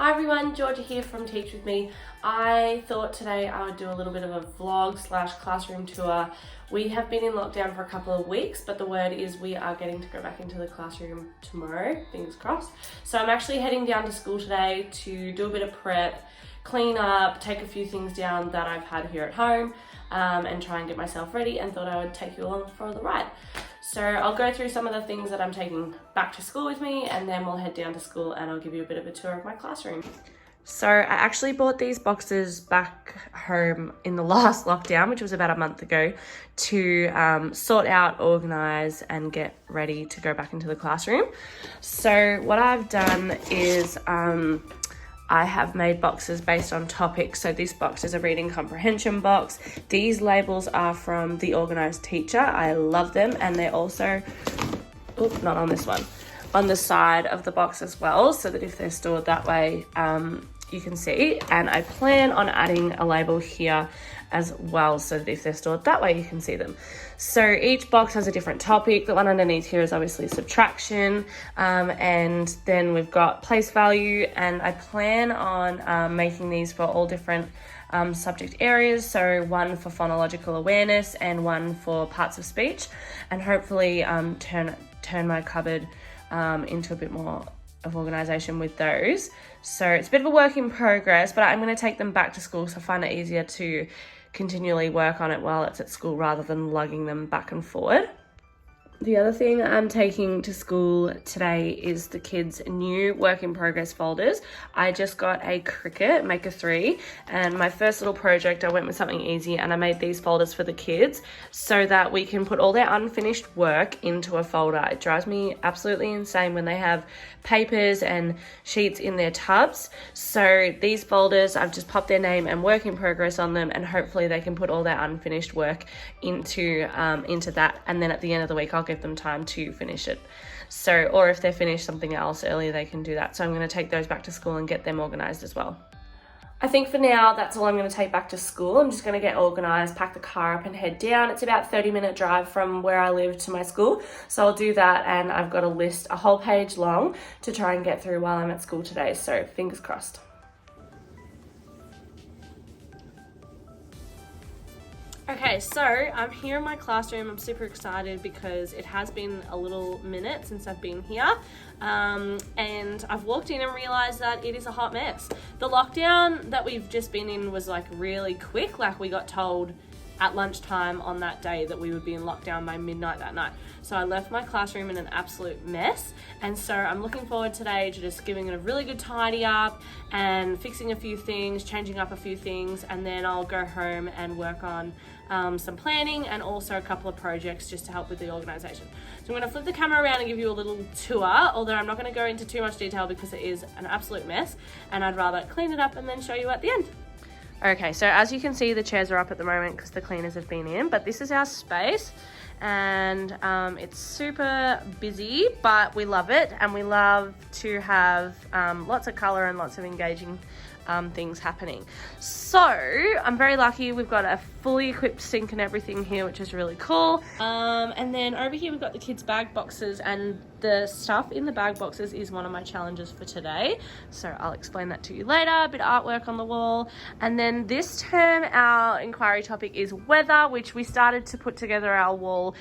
Hi everyone, Georgia here from Teach With Me. I thought today I would do a little bit of a vlog slash classroom tour. We have been in lockdown for a couple of weeks, but the word is we are getting to go back into the classroom tomorrow, fingers crossed. So I'm actually heading down to school today to do a bit of prep, clean up, take a few things down that I've had here at home, and try and get myself ready, and thought I would take you along for the ride. So I'll go through some of the things that I'm taking back to school with me, and then we'll head down to school and I'll give you a bit of a tour of my classroom. So I actually bought these boxes back home in the last lockdown, which was about a month ago, to sort out, organise and get ready to go back into the classroom. So what I've done is I have made boxes based on topics. So this box is a reading comprehension box. These labels are from The Organised Teacher. I love them, and they're also, not on this one, on the side of the box as well, so that if they're stored that way, you can see. And I plan on adding a label here as well, so that if they're stored that way, you can see them. So each box has a different topic. The one underneath here is obviously subtraction, and then we've got place value, and I plan on making these for all different subject areas. So one for phonological awareness and one for parts of speech, and hopefully turn my cupboard into a bit more of organisation with those. So it's a bit of a work in progress, but I'm going to take them back to school, so I find it easier to continually work on it while it's at school rather than lugging them back and forward. The other thing I'm taking to school today is the kids' new work in progress folders. I just got a Cricut Maker 3, and my first little project, I went with something easy and I made these folders for the kids so that we can put all their unfinished work into a folder. It drives me absolutely insane when they have papers and sheets in their tubs. So these folders, I've just popped their name and work in progress on them, and hopefully they can put all their unfinished work into that, and then at the end of the week I'll give them time to finish it. So, or if they finish something else earlier, they can do that. So I'm going to take those back to school and get them organised as well. I think for now, that's all I'm going to take back to school. I'm just going to get organised, pack the car up and head down. It's about a 30-minute drive from where I live to my school. So I'll do that, and I've got a list, a whole page long, to try and get through while I'm at school today. So fingers crossed. Okay, so I'm here in my classroom. I'm super excited because it has been a little minute since I've been here, and I've walked in and realised that it is a hot mess. The lockdown that we've just been in was like really quick. Like, we got told at lunchtime on that day that we would be in lockdown by midnight that night. So I left my classroom in an absolute mess, and so I'm looking forward today to just giving it a really good tidy up and fixing a few things, changing up a few things, and then I'll go home and work on some planning and also a couple of projects just to help with the organisation. So I'm going to flip the camera around and give you a little tour, although I'm not going to go into too much detail because it is an absolute mess, and I'd rather clean it up and then show you at the end. Okay, so as you can see, the chairs are up at the moment because the cleaners have been in, but this is our space, and it's super busy, but we love it, and we love to have lots of colour and lots of engaging things happening. So I'm very lucky. We've got a fully equipped sink and everything here, which is really cool. And then over here we've got the kids' bag boxes, and the stuff in the bag boxes is one of my challenges for today. So I'll explain that to you later. A bit of artwork on the wall. And then this term, our inquiry topic is weather, which we started to put together our wall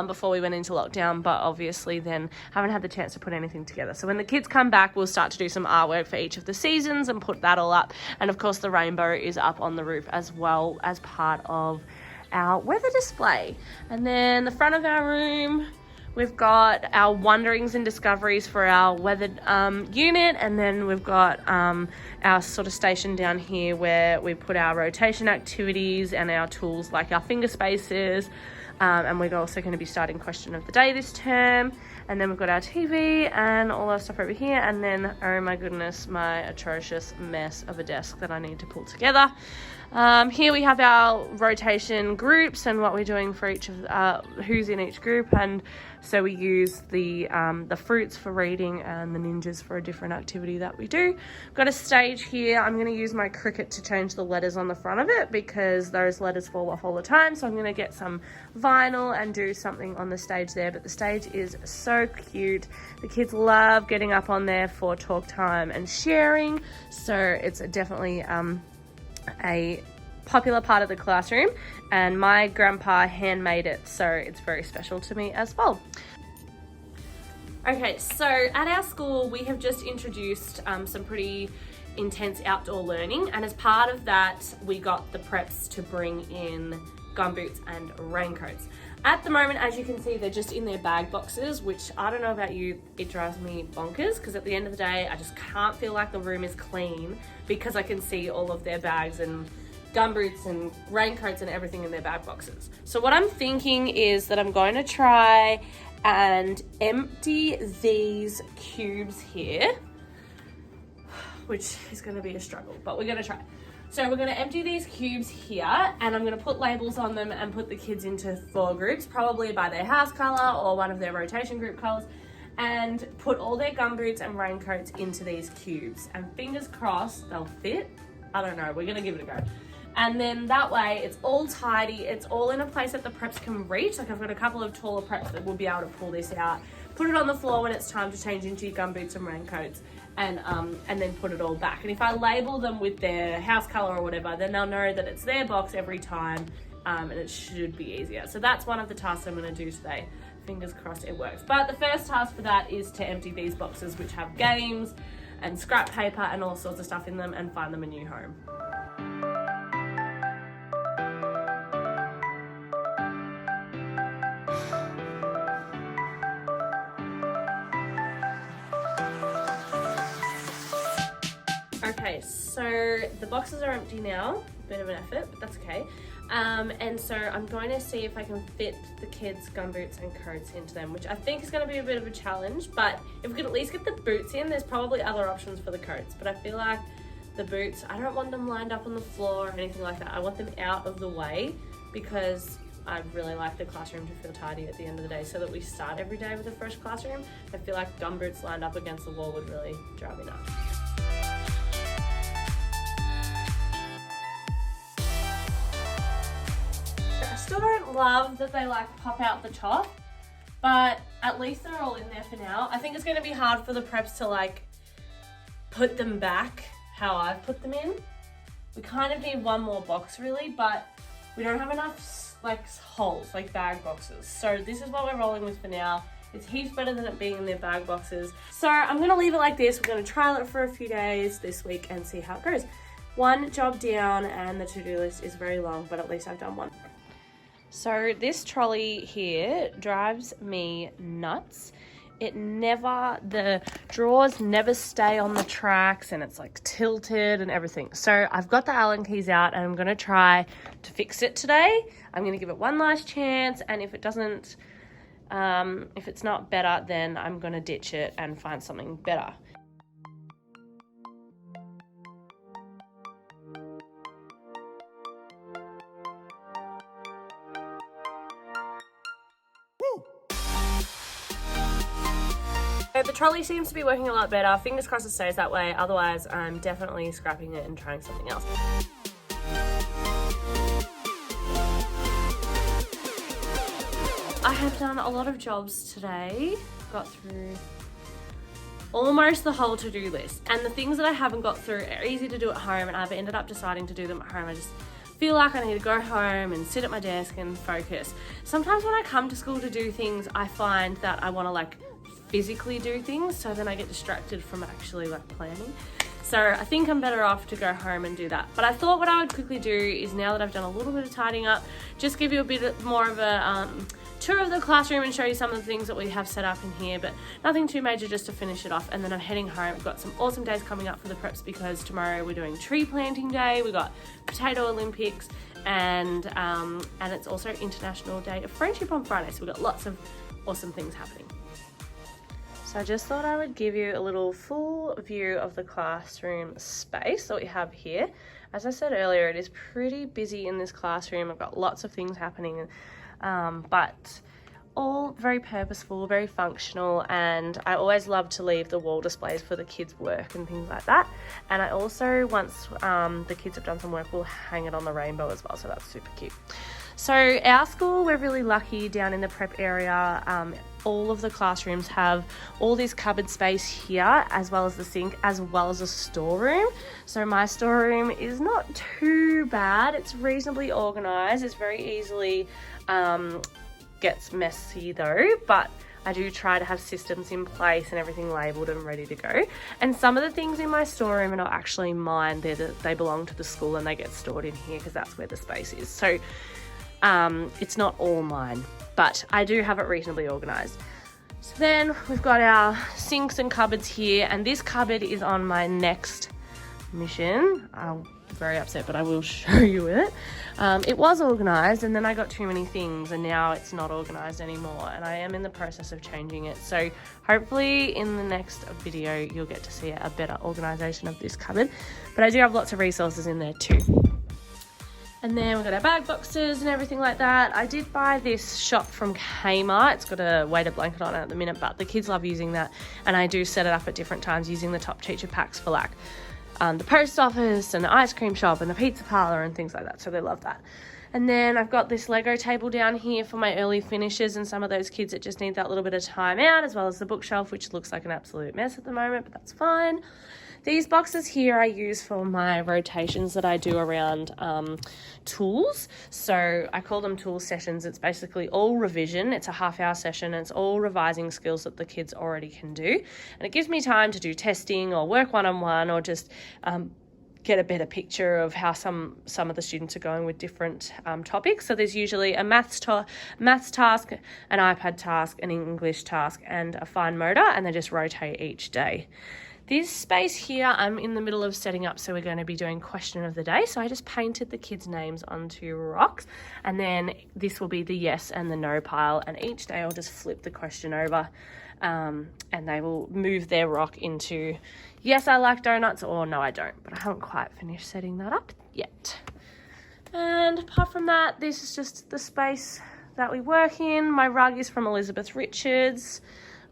before we went into lockdown, but obviously then haven't had the chance to put anything together. So when the kids come back, we'll start to do some artwork for each of the seasons and put that all up. And of course the rainbow is up on the roof as well as part of our weather display. And then the front of our room, we've got our wanderings and discoveries for our weathered unit, and then we've got our sort of station down here where we put our rotation activities and our tools like our finger spacers, and we're also going to be starting question of the day this term. And then we've got our TV and all our stuff over here, and then, oh my goodness, my atrocious mess of a desk that I need to pull together. Here we have our rotation groups and what we're doing for each of who's in each group, and so we use the fruits for reading and the ninjas for a different activity that we do. Got a stage here. I'm going to use my Cricut to change the letters on the front of it because those letters fall off all the time, so I'm going to get some vinyl and do something on the stage there. But the stage is so cute. The kids love getting up on there for talk time and sharing, so it's definitely a popular part of the classroom, and my grandpa handmade it, so it's very special to me as well. Okay, so at our school we have just introduced some pretty intense outdoor learning, and as part of that we got the preps to bring in gumboots and raincoats. At the moment, as you can see, they're just in their bag boxes, which I don't know about you, it drives me bonkers, because at the end of the day I just can't feel like the room is clean because I can see all of their bags and gumboots and raincoats and everything in their bag boxes. So what I'm thinking is that I'm going to try and empty these cubes here, which is going to be a struggle, but we're going to try. So we're going to empty these cubes here, and I'm going to put labels on them and put the kids into 4 groups, probably by their house color or one of their rotation group colors, and put all their gumboots and raincoats into these cubes. And fingers crossed they'll fit. I don't know, we're going to give it a go. And then that way it's all tidy, it's all in a place that the preps can reach. Like I've got a couple of taller preps that will be able to pull this out, put it on the floor when it's time to change into your gumboots and raincoats, and then put it all back. And if I label them with their house color or whatever, then they'll know that it's their box every time, and it should be easier. So that's one of the tasks I'm going to do today. Fingers crossed it works. But the first task for that is to empty these boxes, which have games and scrap paper and all sorts of stuff in them, and find them a new home. Okay, so the boxes are empty now. A bit of an effort, but that's okay. And so I'm going to see if I can fit the kids' gumboots and coats into them, which I think is going to be a bit of a challenge, but if we could at least get the boots in, there's probably other options for the coats. But I feel like the boots, I don't want them lined up on the floor or anything like that. I want them out of the way because I really like the classroom to feel tidy at the end of the day, so that we start every day with a fresh classroom. I feel like gumboots lined up against the wall would really drive me nuts. I still don't love that they like pop out the top, but at least they're all in there for now. I think it's going to be hard for the preps to like put them back how I've put them in. We kind of need one more box really, but we don't have enough like holes, like bag boxes. So this is what we're rolling with for now. It's heaps better than it being in their bag boxes. So I'm going to leave it like this. We're going to trial it for a few days this week and see how it goes. One job down, and the to-do list is very long, but at least I've done one. So this trolley here drives me nuts. The drawers never stay on the tracks, and it's like tilted and everything. So I've got the Allen keys out, and I'm going to try to fix it today. I'm going to give it one last chance, and if it doesn't, if it's not better, then I'm going to ditch it and find something better. The trolley seems to be working a lot better. Fingers crossed it stays that way. Otherwise, I'm definitely scrapping it and trying something else. I have done a lot of jobs today. Got through almost the whole to-do list. And the things that I haven't got through are easy to do at home, and I've ended up deciding to do them at home. I just feel like I need to go home and sit at my desk and focus. Sometimes when I come to school to do things, I find that I want to like physically do things, so then I get distracted from actually like planning. So I think I'm better off to go home and do that. But I thought what I would quickly do is, now that I've done a little bit of tidying up, just give you a bit more of a tour of the classroom and show you some of the things that we have set up in here, but nothing too major, just to finish it off. And then I'm heading home. We've got some awesome days coming up for the preps, because tomorrow we're doing tree planting day, we've got potato Olympics, and it's also International Day of Friendship on Friday, so we've got lots of awesome things happening. So I just thought I would give you a little full view of the classroom space that we have here. as I said earlier, it is pretty busy in this classroom. I've got lots of things happening, but all very purposeful, very functional, and I always love to leave the wall displays for the kids' work and things like that. And I also, once the kids have done some work, will hang it on the rainbow as well, so that's super cute. So our school, we're really lucky down in the prep area. All of the classrooms have all this cupboard space here, as well as the sink, as well as a storeroom. So my storeroom is not too bad. It's reasonably organized. It's very easily gets messy though, but I do try to have systems in place and everything labelled and ready to go. And some of the things in my storeroom are not actually mine. They belong to the school and they get stored in here because that's where the space is. So it's not all mine, but I do have it reasonably organised. So then we've got our sinks and cupboards here, and this cupboard is on my next mission. I'm very upset, but I will show you it. It was organised and then I got too many things and now it's not organised anymore, and I am in the process of changing it. So hopefully in the next video you'll get to see a better organisation of this cupboard, but I do have lots of resources in there too. And then we've got our bag boxes and everything like that. I did buy this shop from Kmart. It's got a weighted blanket on it at the minute, but the kids love using that, and I do set it up at different times using the top teacher packs for like the post office and the ice cream shop and the pizza parlour and things like that, so they love that. And then I've got this Lego table down here for my early finishes and some of those kids that just need that little bit of time out, as well as the bookshelf, which looks like an absolute mess at the moment, but that's fine. These boxes here I use for my rotations that I do around tools. So I call them tool sessions. It's basically all revision. It's a half-hour session and it's all revising skills that the kids already can do. And it gives me time to do testing or work one-on-one, or just get a better picture of how some of the students are going with different topics. So there's usually a maths task, an iPad task, an English task, and a fine motor, and they just rotate each day. This space here, I'm in the middle of setting up, so we're going to be doing question of the day. So I just painted the kids' names onto rocks, and then this will be the yes and the no pile, and each day I'll just flip the question over, and they will move their rock into yes, I like donuts, or no, I don't. But I haven't quite finished setting that up yet. And apart from that, this is just the space that we work in. My rug is from Elizabeth Richards.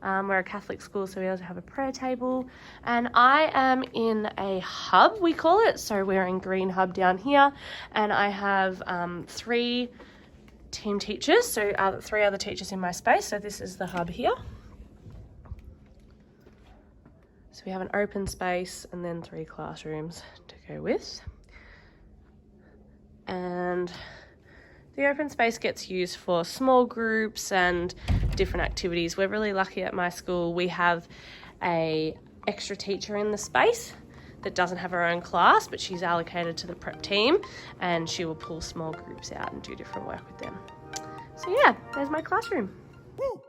We're a Catholic school, so we also have a prayer table. And I am in a hub, we call it. So we're in Green Hub down here. And I have 3 team teachers, so 3 other teachers in my space. So this is the hub here. So we have an open space and then 3 classrooms to go with. And the open space gets used for small groups and different activities. We're really lucky at my school. We have an extra teacher in the space that doesn't have her own class, but she's allocated to the prep team, and she will pull small groups out and do different work with them. So yeah, there's my classroom. Woo!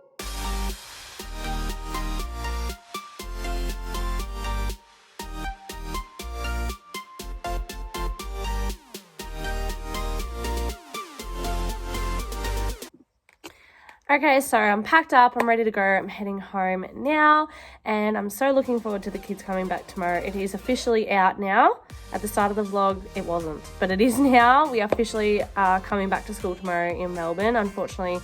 Okay, so I'm packed up, I'm ready to go, I'm heading home now, and I'm so looking forward to the kids coming back tomorrow. It is officially out now. At the start of the vlog, it wasn't, but it is now. We officially are coming back to school tomorrow in Melbourne. Unfortunately,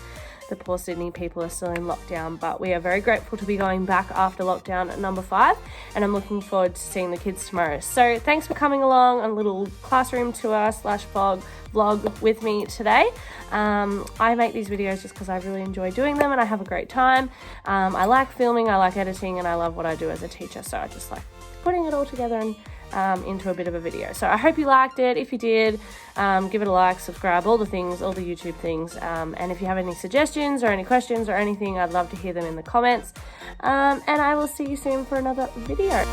the poor Sydney people are still in lockdown, but we are very grateful to be going back after lockdown number 5, and I'm looking forward to seeing the kids tomorrow. So thanks for coming along on a little classroom tour / vlog with me today. I make these videos just because I really enjoy doing them and I have a great time. I like filming, I like editing, and I love what I do as a teacher, so I just like putting it all together and into a bit of a video. So I hope you liked it. If you did, give it a like, subscribe, all the things, all the YouTube things, and if you have any suggestions or any questions or anything, I'd love to hear them in the comments, and I will see you soon for another video.